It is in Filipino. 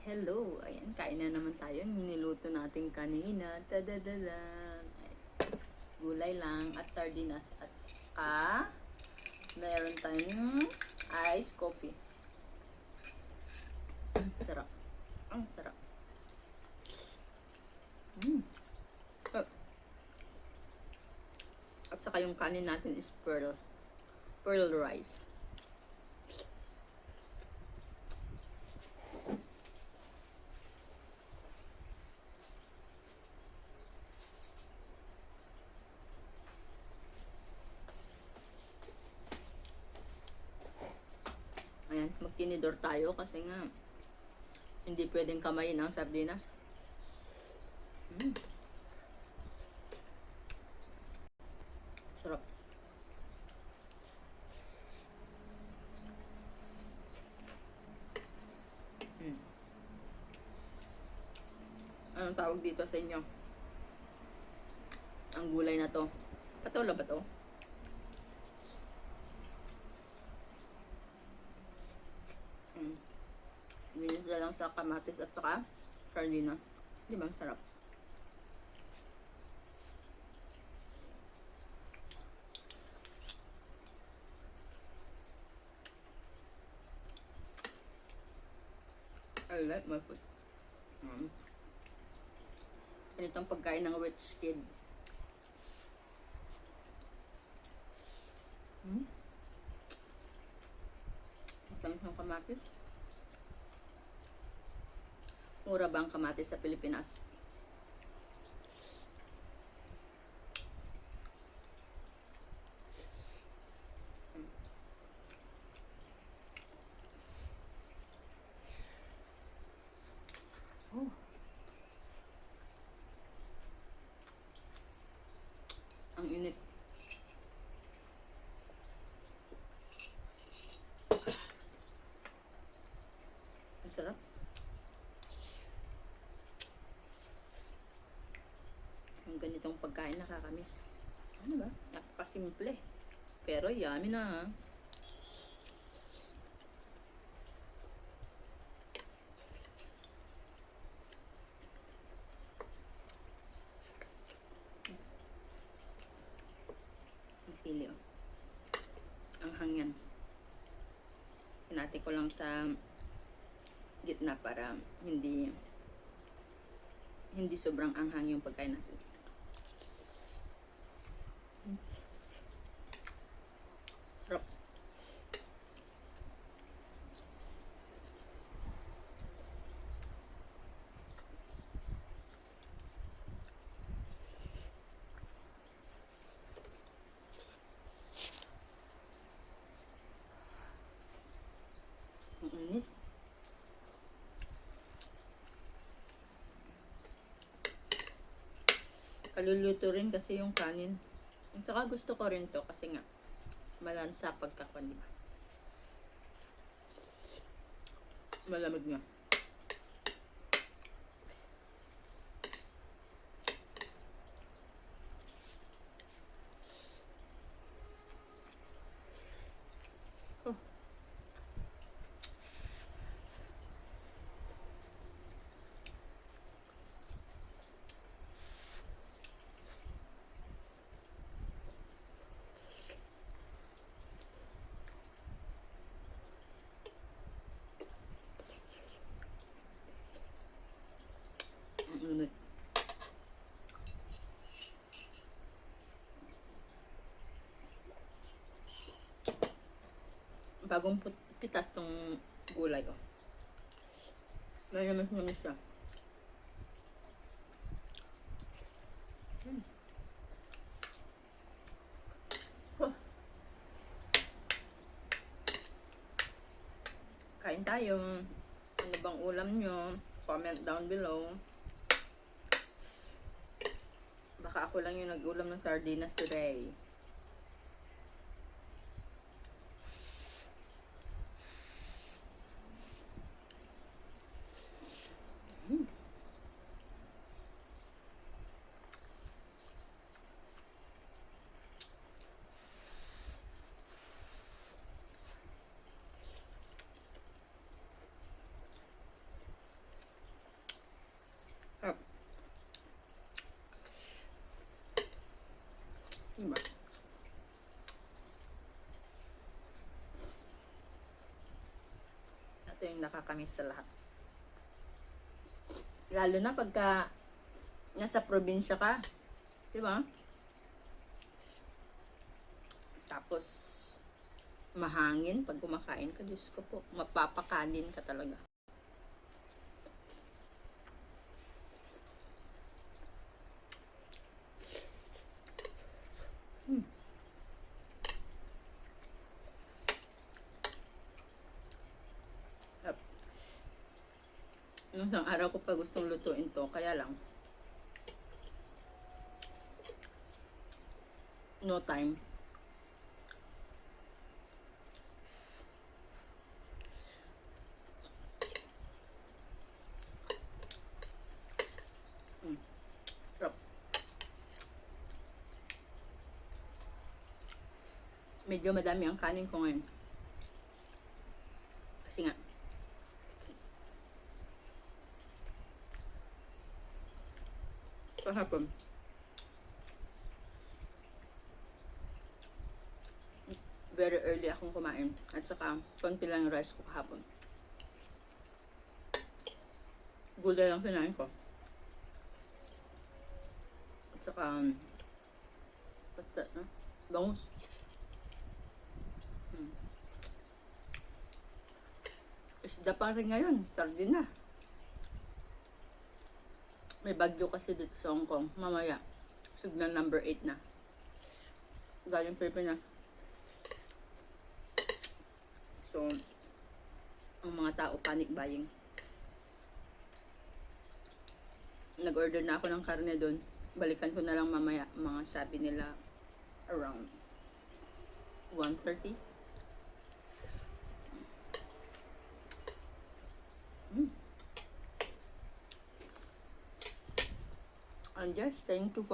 Hello! Ayan, kain na naman tayo. Yung niluto natin kanina. Tadadadan! Gulay lang at sardinas. At saka, meron tayong iced coffee. Sarap. Ang sarap. Oh. At saka yung kanin natin is pearl rice. Ayan, magtinidor tayo kasi nga hindi pwedeng kamayin ang sardinas. Sarap. Anong tawag dito sa inyo? Ang gulay na to. Patola ba to? Binis na lang sa kamatis at saka sardina. Di ba? Sarap. I like my food. Ganitong pagkain ng rich kid. Tamis ng kamatis. Mura ba ang kamatis sa Pilipinas? Ang init. Ang sarap. Ang ganitong pagkain nakakamiss. Ano ba? Napakasimple. Pero yummy na. Ang sili, oh. Ang hangyan. Pinati ko lang sa gitna para hindi sobrang anghang yung pagkain natin. Sarap. Ang init. Kaluluto rin kasi yung kanin. At saka gusto ko rin to kasi nga malansa pagkakuan, diba? Malamig nga. Oh. Init. Bagong pitas tong gulay, oh. May naman siya. Oh. Kain tayo. Ano bang ulam nyo? Comment down below. Baka ako lang yung nag-ulam ng sardinas today. nakakamiss sa lahat. Lalo na pagka nasa probinsya ka. Diba? Tapos, mahangin pag kumakain ka. Diyos ko po, mapapakanin ka talaga. Nung isang araw ko pa gustong lutuin to, kaya lang no time. Sarap. Medyo madami ang kanin ko ngayon. Kasi nga, kahapon, very early akong kumain. At saka, konti lang yung rice ko kahapon. Gulay lang kinain ko. At saka, bangus. Isda pa rin ngayon. Sardina. May bagyo kasi dito sa Hong Kong. Mamaya, signal number 8 na. Galing Pilipinas. So, ang mga tao panic buying. Nag-order na ako ng karne doon. Balikan ko na lang mamaya. Mga sabi nila around 1:30. I'm just thank you for